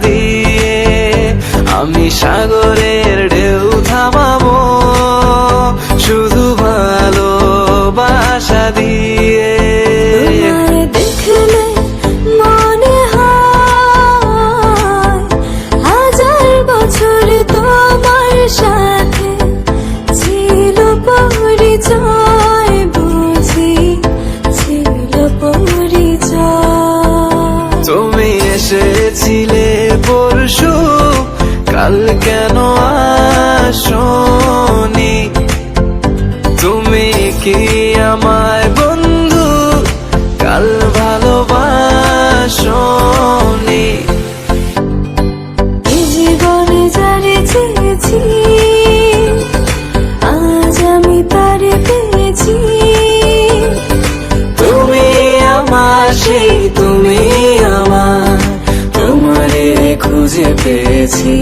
দিয়ে আমি সাগরের ঢেউ থামাবো শুধু ভালোবাসা দিয়ে। দেখলে মনে হয় হাজার বছর তোমার সাথে ছিল পরিচয়, বুঝি ছিল পরিচয়। তুমি এসেছিলে পরশু, কাল কেন আসোনি? তুমি কি আমায় বন্ধু কাল ভালোবাসোনি? এই জীবনে যারে চেয়েছি আজ আমি তারে পেয়েছি। তুমি আমার সেই তুমি আমার, তোমারে খুঁজে পেয়েছি।